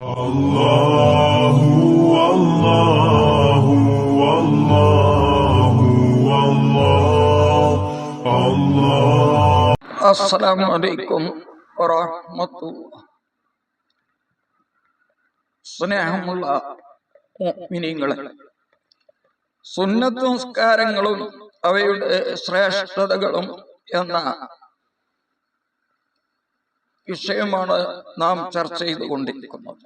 അല്ലാഹു അല്ലാഹു അല്ലാഹു അല്ലാഹു. അസ്സലാമു അലൈക്കും വറഹ്മത്തുള്ളാഹി. സ്നേഹമുള്ള മുഅ്മിനീങ്ങളെ, സുന്നത്ത് നിസ്കാരങ്ങളും അവയുടെ ശ്രേഷ്ഠതകളും എന്ന വിഷയമാണ് നാം ചർച്ച ചെയ്തുകൊണ്ടിരിക്കുന്നത്.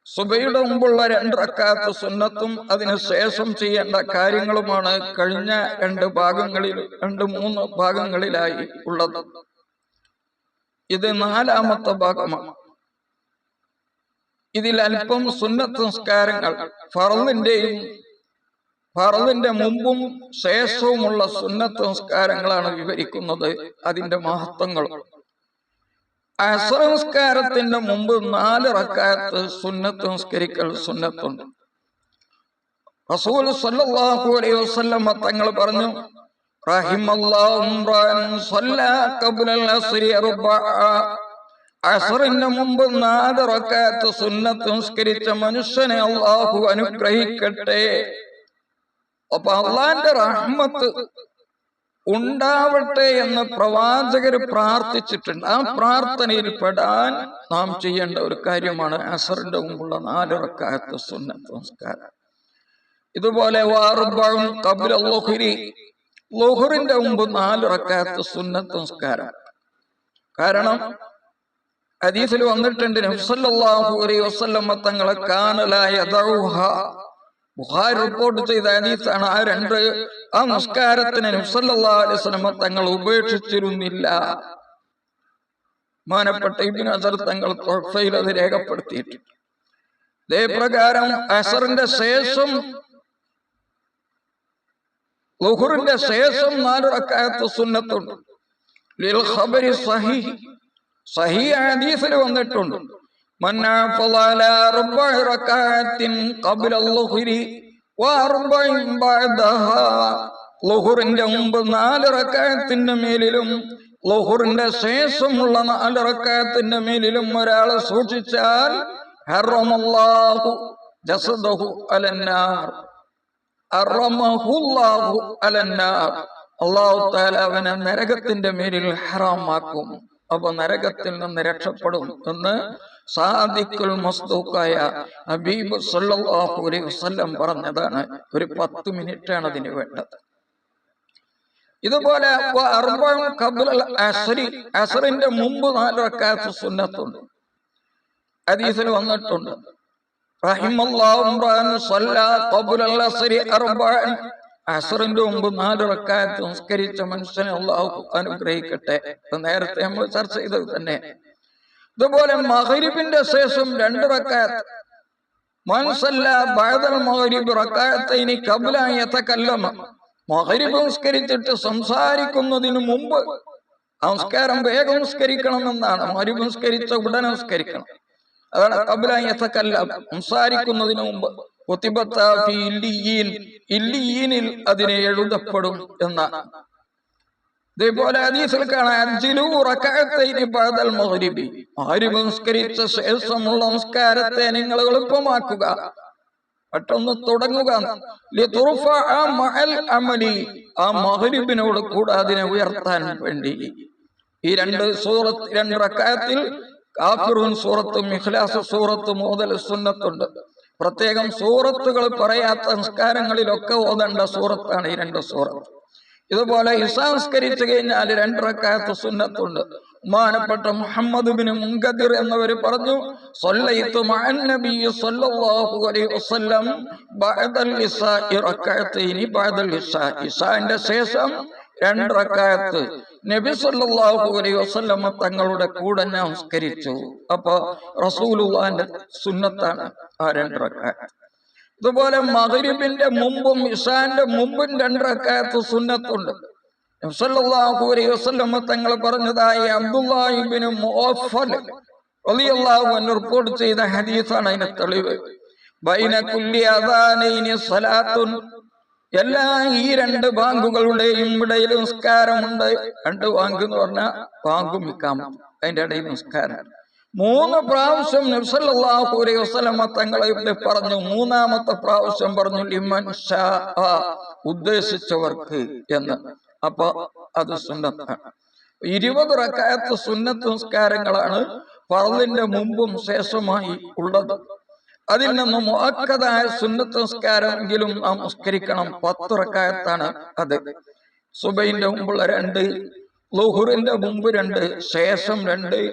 സുബഹിയുടെ മുമ്പുള്ള 2 റക്അത്ത് സുന്നത്തും അതിനു ശേഷം ചെയ്യേണ്ട കാര്യങ്ങളുമാണ് കഴിഞ്ഞ 3 ഭാഗങ്ങളിലായി ഉള്ളത്. ഇത് 4ാമത്തെ ഭാഗമാണ്. ഇതിൽ അല്പം സുന്നത്ത് നിസ്കാരങ്ങൾ, ഫർളിന്റെ മുമ്പും ശേഷവുമുള്ള സുന്നത്ത് നിസ്കാരങ്ങളാണ് വിവരിക്കുന്നത്, അതിന്റെ മഹത്വങ്ങളും. അസ്ർ നിസ്കാരത്തിന്റെ മുമ്പ് 4 റക്അത്ത് സുന്നത്ത് നിസ്കരിക്കൽ സുന്നത്തുണ്ട്. റസൂൽ സല്ലല്ലാഹു അലൈഹി വസല്ലം തങ്ങൾ പറഞ്ഞു, റഹിമല്ലാഹു ഇംറാൻ സല്ലല്ലാ ഖബ്ലൽ അസ്രി അർബഅ. അസ്റിന് മുമ്പ് 4 റക്അത്ത് സുന്നത്ത് നിസ്കരിച്ച മനുഷ്യനെ അല്ലാഹു അനുഗ്രഹിക്കട്ടെ. അപ്പൊ അള്ളാന്റെ റഹ്മത്ത് ഉണ്ടാവട്ടെ എന്ന് പ്രവാചകർ പ്രാർത്ഥിച്ചിട്ടുണ്ട്. ആ പ്രാർത്ഥനയിൽ പെടാൻ നാം ചെയ്യേണ്ട ഒരു കാര്യമാണ് അസ്റിന്റെ മുമ്പുള്ള 4 റക്അത്ത് സുന്നത്ത് നിസ്കാരം. ഇതുപോലെ ളുഹറിന്റെ മുമ്പ് 4 റക്അത്ത് സുന്നത്ത് നിസ്കാരം. കാരണം ഹദീസിൽ വന്നിട്ടുണ്ട്, നബി സല്ലല്ലാഹു അലൈഹി വസല്ലം തങ്ങളെ കാന ലാ യദഉഹ. ബുഖാരി റിപ്പോർട്ട് ചെയ്ത ഹദീസാണ്. ആ നിസ്കാരത്തിന് നബി സല്ലല്ലാഹു അലൈഹി വസല്ലം തങ്ങൾ ഉപേക്ഷിച്ചിരുന്നില്ല. മാനപ്പെട്ട ഇബ്നു ഹജർ തങ്ങൾ തുഹഫയിൽ അത് രേഖപ്പെടുത്തിയിട്ടുണ്ട്. ഇതേപ്രകാരം അസ്റിന്റെ ശേഷം, ളുഹറിന്റെ ശേഷം 4 റക്അത്ത് സുന്നത്തുണ്ട്. ലിൽ ഖബരി സഹീഹ് ഹദീസിൽ വന്നിട്ടുണ്ട്, മൻ ഹഫള അലാ 4 റക്അത്തിൻ ഖബ്ല ളുഹരി വ 4 ബഅദഹാ. ളുഹറിന്റെ മുമ്പ് 4 റക്അത്തിന്റെ മേലിലും ളുഹറിന്റെ ശേഷമുള്ള 4 റക്അത്തിന്റെ മേലിലും ഒരാൾ സൂക്ഷിച്ചാൽ ഹറമല്ലാഹു ജസദഹു അലന്നാർ. ഹറമഹുല്ലാഹു അലന്നാർ. അല്ലാഹു തആല അവനെ നരകത്തിന്റെ മേലിൽ ഹറാമാക്കും. അപ്പൊ നരകത്തിൽ നിന്ന് രക്ഷപ്പെടും എന്ന് സാദിഖുൽ മസ്ദൂഖായ ഹബീബ് സല്ലല്ലാഹു അലൈഹി വസല്ലം പറഞ്ഞതാണ്. ഒരു 10 മിനിറ്റാണ് അതിന് വേണ്ടത്. ഇതുപോലെ അസ്റിന്റെ മുമ്പ് 4 റക്അത്ത് സുന്നത്തുണ്ട്. ഹദീസിൽ വന്നിട്ടുണ്ട്, റഹിമല്ലാഹു ഇംറാൻ സല്ലല്ലാ ഖബ്ലൽ അസ്രി അർബഅൻ. അസ്റിന്റെ മുമ്പ് 4 റക്അത്ത് നിസ്കരിച്ച മനുഷ്യനെ അല്ലാഹു അനുഗ്രഹിക്കട്ടെ. നേരത്തെ നമ്മൾ ചർച്ച ചെയ്തത് തന്നെ. ഇതുപോലെ മഗ്രിബിന്റെ ശേഷം 2 റക്അത്ത്. മൻ സല്ലല്ലാ ബഅദൽ മഗ്രിബ് റക്അത്തൈനി ഖബ്ല അൻ യതകല്ലമ. മഗ്രിബ് നിസ്കരിച്ചിട്ട് സംസാരിക്കുന്നതിന് മുമ്പ് നമസ്കാരം വേഗം നിസ്കരിക്കണമെന്നാണ്. മഗ്രിബ് നിസ്കരിച്ച ഉടനെ നിസ്കരിക്കണം. അതാണ് ഖബ്ല അൻ യതകല്ലം, സംസാരിക്കുന്നതിന് മുമ്പ്. കുതിബത ഫീ ഇല്ലിയീനിൽ അതിനെ എഴുതപ്പെടും എന്നാണ്. ഇതേപോലെ ഹദീസിൽ കാണാം, അജ്ലു റക്അത്തൈനി ബഅദൽ മഗ്രിബി. മഗ്രിബ് നിസ്കരിച്ച ശേഷമുള്ള നമസ്കാരത്തെ നിങ്ങൾ എളുപ്പമാക്കുക, പെട്ടെന്ന് തുടങ്ങുക. ലിതുർഫഅ മഅൽ അമലി. ആ മഗ്രിബിനോട് കൂടെ അതിനെ ഉയർത്താൻ വേണ്ടി. ഈ 2 റക്അത്തിൽ കാഫിറൂൻ സൂറത്തും ഇഖ്ലാസ് സൂറത്തും ഓതൽ സുന്നത്തുണ്ട്. പ്രത്യേകം സൂറത്തുകൾ പറയാത്ത നിസ്കാരങ്ങളിലൊക്കെ ഓതേണ്ട സൂറത്താണ് ഈ 2 സൂറത്ത്. ഇതുപോലെ ഇശാ നിസ്കരിച്ചു കഴിഞ്ഞാൽ 2 റക്അത്ത് സുന്നത്തുണ്ട്. ബഹുമാനപ്പെട്ട മുഹമ്മദ് ബിൻ മുൻകദിർ എന്നവര് പറഞ്ഞു, സ്വല്ലൈതു മഅൻ നബിയ്യി സ്വല്ലല്ലാഹു അലൈഹി വസല്ലം ബഅദൽ ഇശാഇ റക്അത്തൈനി ബഅദൽ ഇശാ. ഇശാന്റെ ശേഷം 2 റക്അത്ത് നബി സല്ലല്ലാഹു അലൈഹി വസല്ലം തങ്ങളുടെ കൂടെ ഞാൻ നിസ്കരിച്ചു. അപ്പൊ റസൂലുള്ളാഹിന്റെ സുന്നത്താണ് ആ 2 റക്അത്ത്. ഇതുപോലെ മഗ്രിബിന്റെ മുമ്പും ഇശാന്റെ മുമ്പും 2 റക്അത്ത് സുന്നത്തുണ്ട്. നബി സല്ലല്ലാഹു അലൈഹി വസല്ലം തങ്ങൾ പറഞ്ഞതായി അബ്ദുല്ലാഹി ഇബ്നു മുഅഫ്ഫൽ റളിയല്ലാഹു അൻഹു റിപ്പോർട്ട് ചെയ്ത ഹദീസാണ് അതിന് തെളിവ്. ബൈന കുല്ലി അദാനൈനി സ്വലാത്തുൻ. എല്ലാ ഈ 2 ബാങ്കുകളുടെയും ഇടയിൽ നിസ്കാരമുണ്ട്. 2 ബാങ്ക് എന്ന് പറഞ്ഞാൽ ബാങ്കും ഇഖാമത്തും, അതിന്റെ ഇടയിൽ നിസ്കാരം. 3 പ്രാവശ്യം നബി സല്ലല്ലാഹു അലൈഹി വസല്ലമ തങ്ങളെ ഇവിടെ പറഞ്ഞു. 3-ാമത്തെ പ്രാവശ്യം പറഞ്ഞു ലിമൻ ഷാ, ഉദ്ദേശിച്ചവർക്ക് എന്ന്. അപ്പൊ അത് സുന്നത്താണ്. 20 റക്അത്ത് സുന്നത്ത് നിസ്കാരങ്ങളാണ് ഫർളിന്റെ മുമ്പും ശേഷമായി ഉള്ളത്. അതിൽ നിന്ന് മുഅക്കദായ സുന്നത്ത് നിസ്കാരമെങ്കിലും നാം നിസ്കരിക്കണം. 10 റക്അത്താണ് അത്. സുബൈന്റെ മുമ്പുള്ള 2, ളുഹുറിന്റെ മുമ്പ് 2, ശേഷം 2,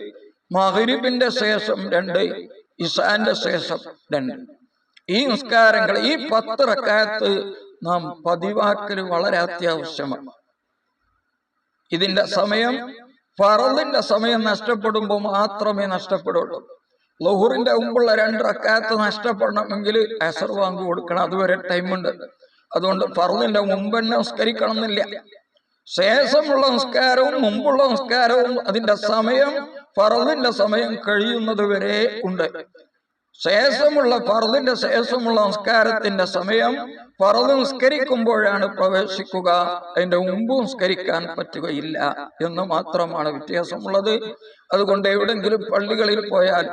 മഗ്രിബിന്റെ ശേഷം 2, ഇശാന്റെ ശേഷം 2. ഈ നിസ്കാരങ്ങൾ, ഈ 10 റക്അത്ത് നാം പതിവാക്കൽ വളരെ അത്യാവശ്യമാണ്. ഇതിന്റെ സമയം ഫർളിന്റെ സമയം നഷ്ടപ്പെടുമ്പോൾ മാത്രമേ നഷ്ടപ്പെടുള്ളൂ. ളുഹുറിന്റെ മുമ്പുള്ള 2 റക്അത്ത് നഷ്ടപ്പെടണമെങ്കിൽ അസർ വാങ്ങി കൊടുക്കണം. അതുവരെ ടൈമുണ്ട്. അതുകൊണ്ട് ഫർളിന്റെ മുമ്പ് തന്നെ നിസ്കരിക്കണം എന്നില്ല. ശേഷമുള്ള നിസ്കാരവും മുമ്പുള്ള നിസ്കാരവും അതിന്റെ സമയം ഫർളിന്റെ സമയം കഴിയുന്നത് വരെ ഉണ്ട്. ശേഷമുള്ള ഫർളിന്റെ ശേഷമുള്ള നിസ്കാരത്തിന്റെ സമയം ഫർള് നിസ്കരിക്കുമ്പോഴാണ് പ്രവേശിക്കുക. അതിന്റെ മുമ്പ് നിസ്കരിക്കാൻ പറ്റുകയില്ല എന്ന് മാത്രമാണ് വ്യത്യാസമുള്ളത്. അതുകൊണ്ട് എവിടെങ്കിലും പള്ളികളിൽ പോയാൽ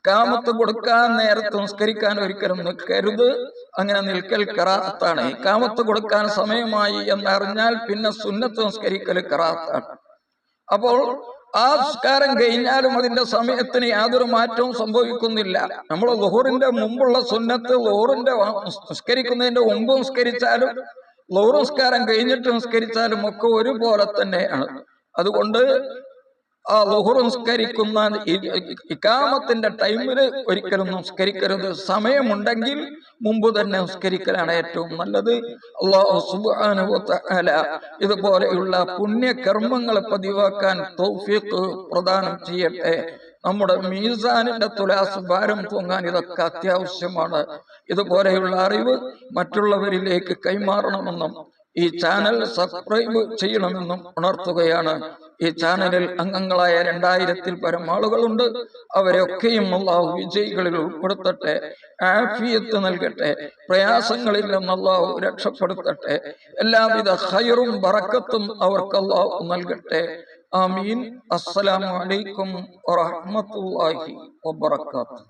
ഇഖാമത്ത് കൊടുക്കാൻ നേരത്ത് നിസ്കരിക്കാൻ ഒരിക്കലും നിൽക്കരുത്. അങ്ങനെ നിൽക്കൽ ഖിറാഅത്താണ്. ഇഖാമത്ത് കൊടുക്കാൻ സമയമായി എന്നറിഞ്ഞാൽ പിന്നെ സുന്നത്ത് നിസ്കരിക്കൽ ഖിറാഅത്താണ്. അപ്പോൾ ആ നിസ്കാരം കഴിഞ്ഞാലും അതിന്റെ സമയത്തിന് യാതൊരു മാറ്റവും സംഭവിക്കുന്നില്ല. നമ്മൾ ളുഹുറിന്റെ മുമ്പുള്ള സുന്നത്ത് ളുഹുറിന്റെ നിസ്കരിക്കുന്നതിന്റെ മുമ്പ് നിസ്കരിച്ചാലും ളുഹുർ നിസ്കാരം കഴിഞ്ഞിട്ട് നിസ്കരിച്ചാലും ഒക്കെ ഒരുപോലെ തന്നെയാണ്. അതുകൊണ്ട് ആ ളുഹുർ നിസ്കരിക്കുന്ന ഇഖാമത്തിന്റെ ടൈമിൽ ഒരിക്കലും നിസ്കരിക്കരുത്. സമയമുണ്ടെങ്കിൽ മുമ്പ് തന്നെ നിസ്കരിക്കലാണ് ഏറ്റവും നല്ലത്. അല്ലാഹു സുബ്ഹാനഹു വ തആല ഇതുപോലെയുള്ള പുണ്യകർമ്മങ്ങളെ പതിവാക്കാൻ തൗഫീഖ് പ്രദാനം ചെയ്യട്ടെ. നമ്മുടെ മീസാനിന്റെ തുലാസ് ഭാരം തൂങ്ങാൻ ഇതൊക്കെ അത്യാവശ്യമാണ്. ഇതുപോലെയുള്ള അറിവ് മറ്റുള്ളവരിലേക്ക് കൈമാറണമെന്നും ഈ ചാനൽ സബ്സ്ക്രൈബ് ചെയ്യണമെന്നും ഉണർത്തുകയാണ്. ഈ ചാനലിൽ അംഗങ്ങളായ 2000-ൽ പരം ആളുകളുണ്ട്. അവരെയൊക്കെയും അല്ലാഹു വിജയികളിൽ ഉൾപ്പെടുത്തട്ടെ, ആഫിയത്ത് നൽകട്ടെ, പ്രയാസങ്ങളിൽ നിന്ന് അല്ലാഹു രക്ഷപ്പെടുത്തട്ടെ, എല്ലാവിധ ഖൈറും ബറക്കത്തും അവർക്ക് അല്ലാഹു നൽകട്ടെ. ആമീൻ. അസ്സലാമു അലൈക്കും വറഹ്മത്തുള്ളാഹി വബറകാതുഹു.